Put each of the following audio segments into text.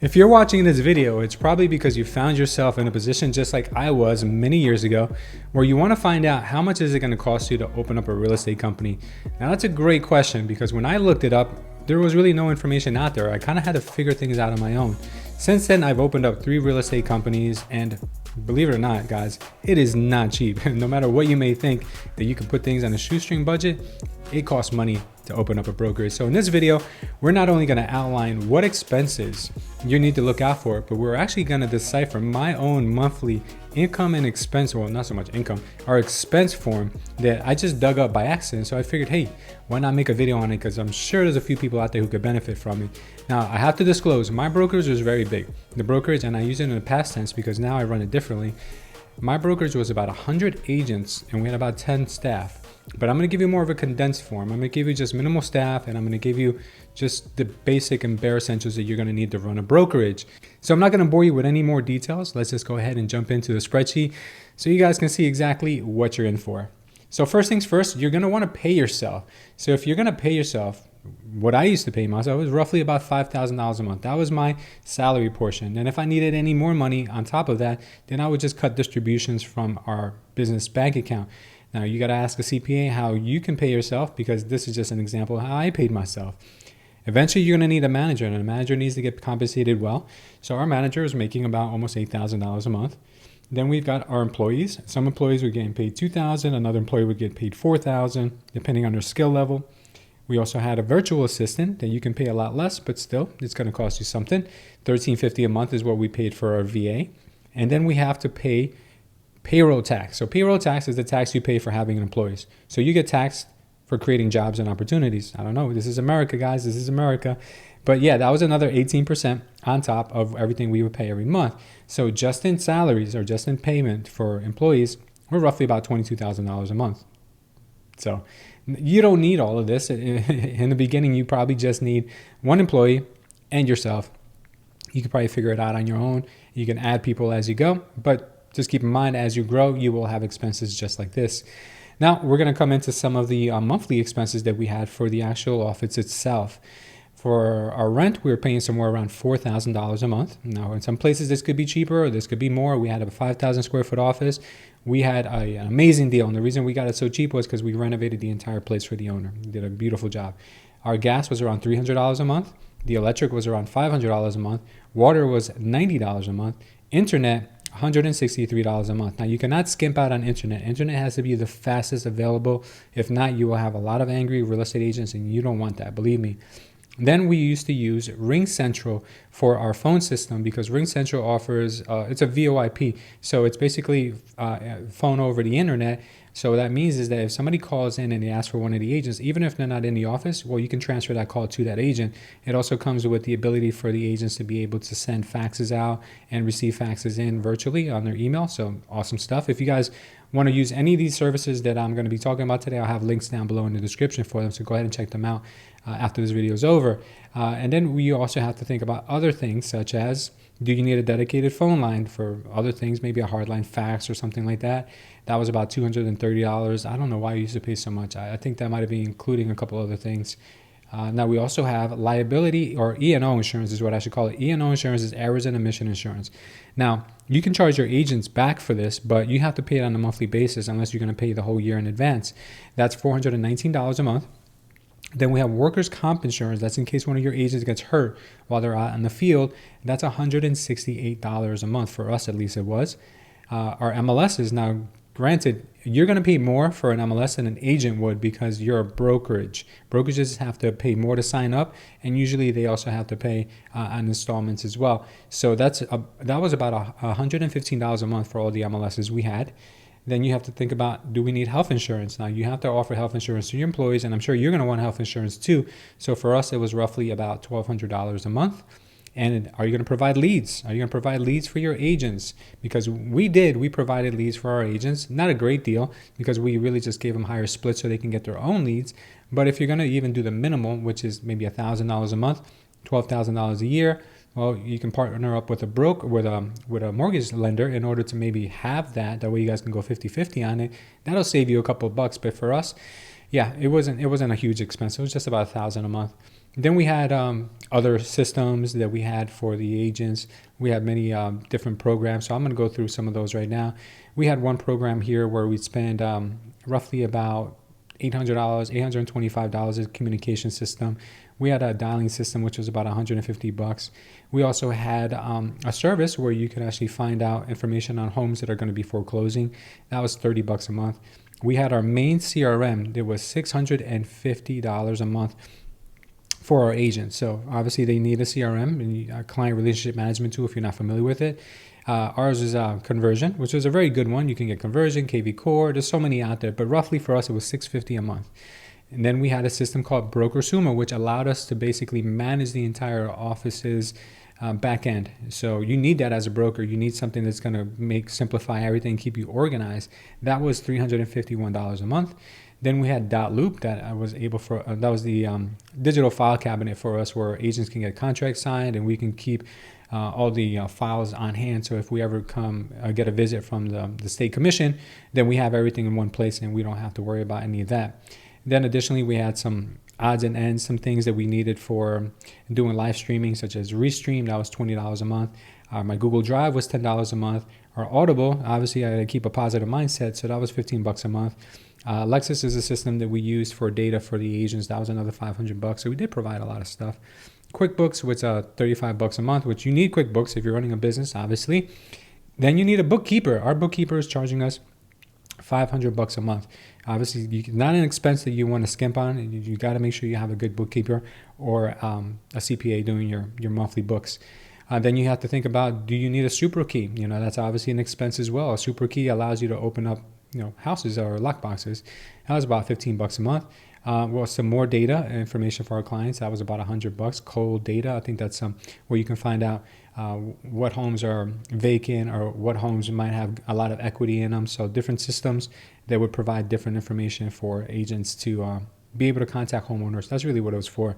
If you're watching this video, it's probably because you found yourself in a position just like I was many years ago, where you want to find out how much is it going to cost you to open up a real estate company. Now that's a great question because when I looked it up, there was really no information out there. I kind of had to figure things out on my own. Since then, I've opened up 3 real estate companies, and believe it or not, guys, it is not cheap. No matter what you may think that you can put things on a shoestring budget, it costs money to open up a brokerage. So in this video, we're not only going to outline what expenses you need to look out for, but we're actually going to decipher my own monthly income and expense, well, not so much income, our expense form that I just dug up by accident. So I figured, hey, why not make a video on it? Because I'm sure there's a few people out there who could benefit from it. Now, I have to disclose, my brokerage was very big. The brokerage, and I use it in the past tense because now I run it differently. My brokerage was about 100 agents and we had about 10 staff. But I'm going to give you more of a condensed form. I'm going to give you just minimal staff, and I'm going to give you just the basic and bare essentials that you're going to need to run a brokerage. So I'm not going to bore you with any more details. Let's just go ahead and jump into the spreadsheet so you guys can see exactly what you're in for. So first things first, you're going to want to pay yourself. So if you're going to pay yourself, what I used to pay myself was roughly about $5,000 a month. That was my salary portion. And if I needed any more money on top of that, then I would just cut distributions from our business bank account. Now, you got to ask a CPA how you can pay yourself, because this is just an example of how I paid myself. Eventually, you're going to need a manager, and a manager needs to get compensated well. So our manager is making about almost $8,000 a month. Then we've got our employees. Some employees were getting paid $2,000. Another employee would get paid $4,000, depending on their skill level. We also had a virtual assistant that you can pay a lot less, but still, it's going to cost you something. $1,350 a month is what we paid for our VA. And then we have to pay payroll tax. So payroll tax is the tax you pay for having employees. So you get taxed for creating jobs and opportunities. I don't know. This is America, guys. This is America. But yeah, that was another 18% on top of everything we would pay every month. So just in salaries, or just in payment for employees, we're roughly about $22,000 a month. So you don't need all of this. In the beginning, you probably just need one employee and yourself. You can probably figure it out on your own. You can add people as you go, but just keep in mind, as you grow, you will have expenses just like this. Now, we're going to come into some of the monthly expenses that we had for the actual office itself. For our rent, we were paying somewhere around $4,000 a month. Now, in some places, this could be cheaper or this could be more. We had a 5,000 square foot office. We had an amazing deal. And the reason we got it so cheap was because we renovated the entire place for the owner. We did a beautiful job. Our gas was around $300 a month. The electric was around $500 a month. Water was $90 a month. Internet, $163 a month. Now, you cannot skimp out on internet. Internet has to be the fastest available. If not, you will have a lot of angry real estate agents, and you don't want that, believe me. Then we used to use RingCentral for our phone system, because RingCentral offers, it's a VoIP. So it's basically phone over the internet. So that means is that if somebody calls in and they ask for one of the agents, even if they're not in the office, well, you can transfer that call to that agent. It also comes with the ability for the agents to be able to send faxes out and receive faxes in virtually on their email. So awesome stuff. If you guys want to use any of these services that I'm going to be talking about today, I'll have links down below in the description for them. So go ahead and check them out after this video is over. And then we also have to think about other things, such as, do you need a dedicated phone line for other things, maybe a hardline fax or something like that? That was about $230. I don't know why you used to pay so much. I think that might have been including a couple other things. Now, we also have liability, or E&O insurance is what I should call it. E&O insurance is errors and omission insurance. Now, you can charge your agents back for this, but you have to pay it on a monthly basis unless you're going to pay the whole year in advance. That's $419 a month. Then we have workers' comp insurance. That's in case one of your agents gets hurt while they're out in the field. That's $168 a month. For us, at least it was. Our MLSs, now granted, you're going to pay more for an MLS than an agent would because you're a brokerage. Brokerages have to pay more to sign up, and usually they also have to pay on installments as well. So that was about $115 a month for all the MLSs we had. Then you have to think about, do we need health insurance? Now, you have to offer health insurance to your employees, and I'm sure you're going to want health insurance too. So for us, it was roughly about $1,200 a month. And are you going to provide leads? Are you going to provide leads for your agents? Because we provided leads for our agents. Not a great deal, because we really just gave them higher splits so they can get their own leads. But if you're going to even do the minimum, which is maybe $1,000 a month, $12,000 a year, well, you can partner up with a broker, with a mortgage lender, in order to maybe have that. That way you guys can go 50-50 on it. That'll save you a couple of bucks. But for us, yeah, it wasn't a huge expense. It was just about $1,000 a month. Then we had other systems that we had for the agents. We had many different programs. So I'm going to go through some of those right now. We had one program here where we'd spend roughly about $800, $825 as a communication system. We had a dialing system, which was about $150. We also had a service where you could actually find out information on homes that are going to be foreclosing. That was $30 a month. We had our main CRM. It was $650 a month for our agents. So obviously they need a CRM and a client relationship management tool if you're not familiar with it. Ours is Conversion, which is a very good one. You can get Conversion, KV Core. There's so many out there, but roughly for us it was $650 a month. And then we had a system called Broker Sumo, which allowed us to basically manage the entire office's back end. So you need that as a broker. You need something that's going to simplify everything, keep you organized. That was $351 a month. Then we had Loop that I was able for. That was the digital file cabinet for us, where agents can get contracts signed and we can keep all the files on hand. So if we ever get a visit from the state commission, then we have everything in one place and we don't have to worry about any of that. Then additionally, we had some odds and ends, some things that we needed for doing live streaming, such as Restream. That was $20 a month. My Google Drive was $10 a month. Our Audible, obviously I keep a positive mindset, so that was $15 a month. Lexus is a system that we used for data for the agents. That was another $500. So we did provide a lot of stuff. QuickBooks was $35 a month, which you need QuickBooks if you're running a business, obviously. Then you need a bookkeeper. Our bookkeeper is charging us $500 a month. Obviously, not an expense that you want to skimp on. You got to make sure you have a good bookkeeper or a CPA doing your monthly books. Then you have to think about, do you need a super key? That's obviously an expense as well. A super key allows you to open up houses or lock boxes. That was about $15 a month. Well, some more data and information for our clients. That was about $100. Cold data. I think that's where you can find out what homes are vacant or what homes might have a lot of equity in them. So different systems that would provide different information for agents to be able to contact homeowners. That's really what it was for.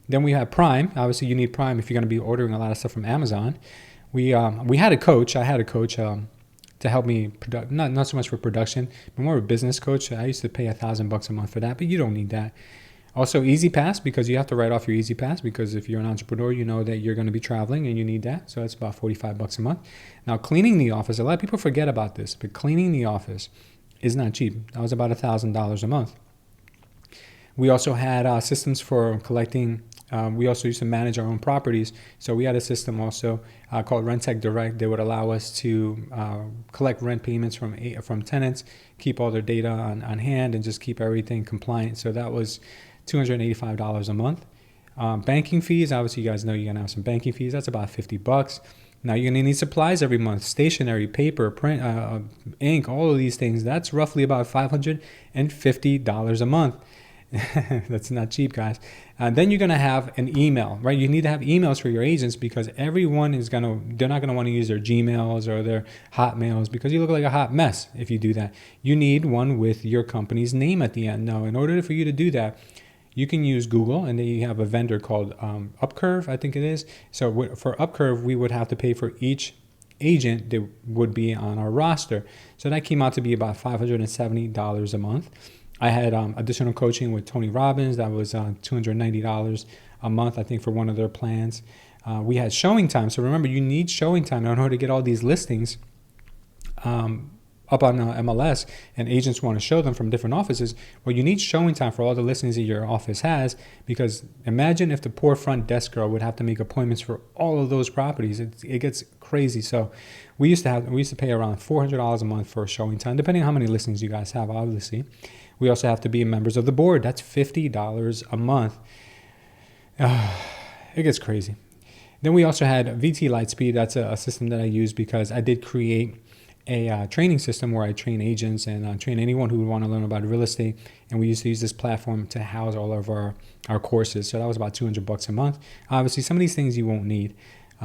Then we have Prime. Obviously, you need Prime if you're going to be ordering a lot of stuff from Amazon. We had a coach. I had a coach to help me not so much for production, but more of a business coach. I used to pay $1,000 a month for that, but you don't need that. Also, Easy Pass, because you have to write off your Easy Pass, because if you're an entrepreneur, you know that you're going to be traveling and you need that. So that's about $45 a month. Now, cleaning the office, a lot of people forget about this, but cleaning the office is not cheap. That was about $1,000 a month. We also had systems for collecting. We also used to manage our own properties. So we had a system also called Rent Tech Direct that would allow us to collect rent payments from tenants, keep all their data on hand, and just keep everything compliant. So that was $285 a month. Banking fees, obviously you guys know you're going to have some banking fees. That's about $50. Now you're going to need supplies every month, stationery, paper, print, ink, all of these things. That's roughly about $550 a month. That's not cheap, guys. Then you're going to have an email, right? You need to have emails for your agents, because everyone they're not going to want to use their Gmails or their Hotmails, because you look like a hot mess if you do that. You need one with your company's name at the end. Now, in order for you to do that, you can use Google, and then you have a vendor called Upcurve, I think it is. So for Upcurve, we would have to pay for each agent that would be on our roster. So that came out to be about $570 a month. I had additional coaching with Tony Robbins. That was $290 a month, I think, for one of their plans. We had showing time. So remember, you need showing time in order to get all these listings up on MLS, and agents want to show them from different offices. Well, you need showing time for all the listings that your office has, because imagine if the poor front desk girl would have to make appointments for all of those properties. It gets crazy. So we used to pay around $400 a month for showing time, depending on how many listings you guys have, obviously. We also have to be members of the board. That's $50 a month. It gets crazy. Then we also had VT Lightspeed. That's a system that I use because I did create a training system where I train agents and train anyone who would want to learn about real estate. And we used to use this platform to house all of our courses. So that was about $200 a month. Obviously, some of these things you won't need.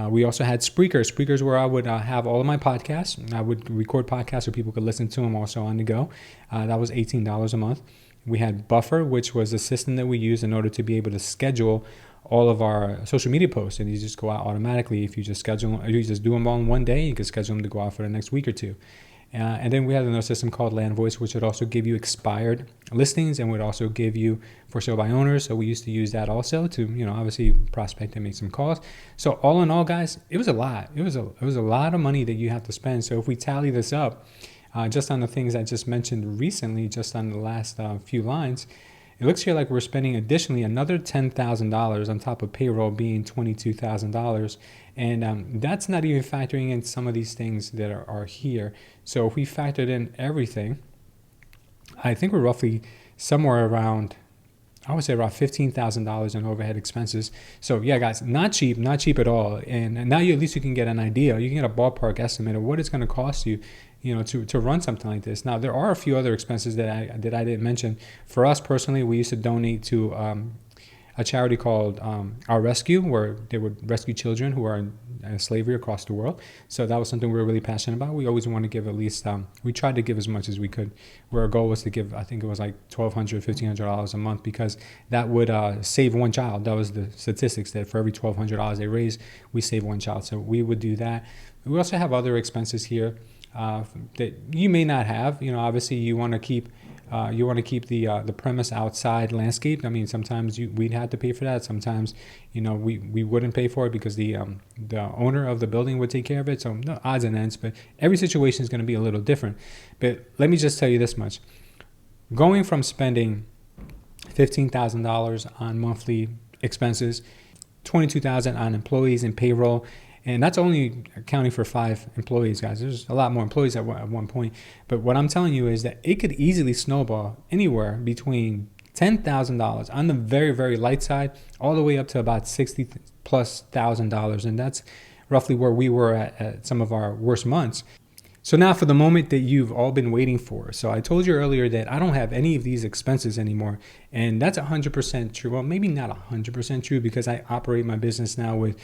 We also had Spreaker. Spreaker's where I would have all of my podcasts. I would record podcasts so people could listen to them also on the go. That was $18 a month. We had Buffer, which was a system that we used in order to be able to schedule all of our social media posts, and these just go out automatically. If you just do them all in one day, you can schedule them to go out for the next week or two. And then we have another system called Land Voice, which would also give you expired listings and would also give you for sale by owners. So we used to use that also to, obviously prospect and make some calls. So all in all, guys, it was a lot. It was a lot of money that you have to spend. So if we tally this up, just on the things I just mentioned recently, just on the last few lines, it looks here like we're spending additionally another $10,000 on top of payroll being $22,000. And that's not even factoring in some of these things that are here. So if we factored in everything, I think we're roughly somewhere around, I would say around $15,000 in overhead expenses. So yeah, guys, not cheap at all. And now at least you can get an idea. You can get a ballpark estimate of what it's going to cost you, to run something like this. Now, there are a few other expenses that I didn't mention. For us personally, we used to donate to a charity called Our Rescue, where they would rescue children who are in slavery across the world. So that was something we were really passionate about. We always want to give at least, we tried to give as much as we could, where our goal was to give, I think it was like $1,200, $1,500 a month, because that would save one child. That was the statistics, that for every $1,200 they raised, we save one child. So we would do that. We also have other expenses here that you may not have. Obviously you want to keep the premise outside landscape. I mean, sometimes we'd have to pay for that. Sometimes, we wouldn't pay for it because the owner of the building would take care of it. So no odds and ends, but every situation is going to be a little different. But let me just tell you this much: going from spending $15,000 on monthly expenses, $22,000 on employees and payroll. And that's only accounting for 5 employees, guys. There's a lot more employees at one point. But what I'm telling you is that it could easily snowball anywhere between $10,000 on the very, very light side, all the way up to about $60,000+. And that's roughly where we were at some of our worst months. So now for the moment that you've all been waiting for. So I told you earlier that I don't have any of these expenses anymore. And that's 100% true. Well, maybe not 100% true, because I operate my business now with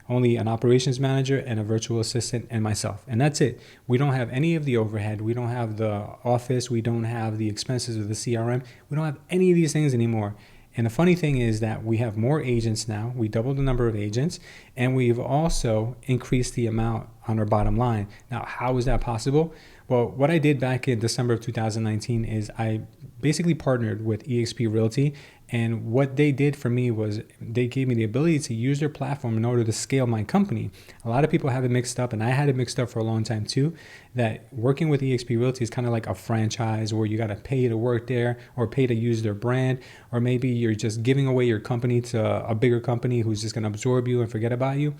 only an operations manager and a virtual assistant and myself. And that's it. We don't have any of the overhead. We don't have the office. We don't have the expenses of the CRM. We don't have any of these things anymore. And the funny thing is that we have more agents now. We doubled the number of agents, and we've also increased the amount on our bottom line. Now, how is that possible? Well, what I did back in December of 2019 is I basically partnered with eXp Realty. And what they did for me was they gave me the ability to use their platform in order to scale my company. A lot of people have it mixed up, and I had it mixed up for a long time too, that working with eXp Realty is kind of like a franchise where you got to pay to work there or pay to use their brand, or maybe you're just giving away your company to a bigger company who's just going to absorb you and forget about you.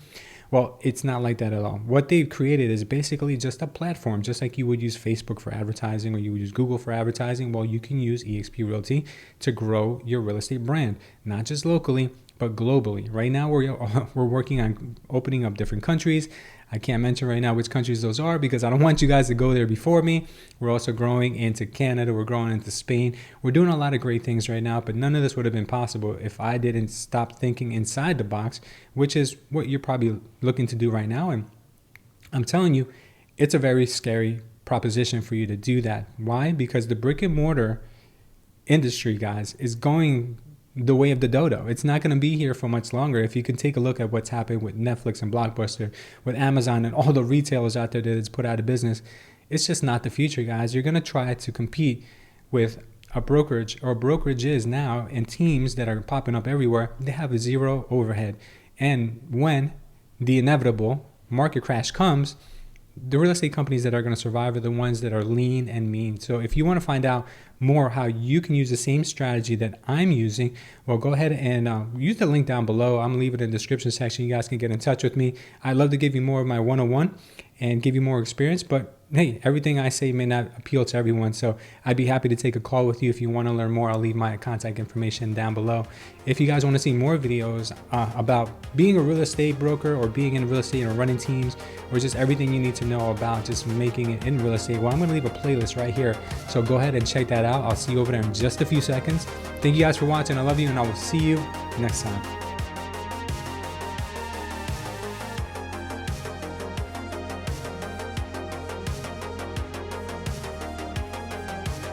Well, it's not like that at all. What they've created is basically just a platform, just like you would use Facebook for advertising or you would use Google for advertising. Well, you can use eXp Realty to grow your real estate brand, not just locally, but globally. Right now, we're working on opening up different countries. I can't mention right now which countries those are because I don't want you guys to go there before me. We're also growing into Canada. We're growing into Spain. We're doing a lot of great things right now, but none of this would have been possible if I didn't stop thinking inside the box, which is what you're probably looking to do right now. And I'm telling you, it's a very scary proposition for you to do that. Why? Because the brick and mortar industry, guys, is going the way of the dodo. It's not going to be here for much longer. If you can take a look at what's happened with Netflix and Blockbuster, with Amazon and all the retailers out there that it's put out of business, it's just not the future, guys. You're going to try to compete with a brokerage or brokerages now and teams that are popping up everywhere. They have zero overhead. And when the inevitable market crash comes, the real estate companies that are going to survive are the ones that are lean and mean. So if you want to find out more how you can use the same strategy that I'm using, well, go ahead and use the link down below. I'm going to leave it in the description section. You guys can get in touch with me. I'd love to give you more of my one-on-one and give you more experience, but hey, everything I say may not appeal to everyone. So I'd be happy to take a call with you. If you want to learn more, I'll leave my contact information down below. If you guys want to see more videos about being a real estate broker or being in real estate or running teams, or just everything you need to know about just making it in real estate, well, I'm going to leave a playlist right here. So go ahead and check that out. I'll see you over there in just a few seconds. Thank you guys for watching. I love you, and I will see you next time.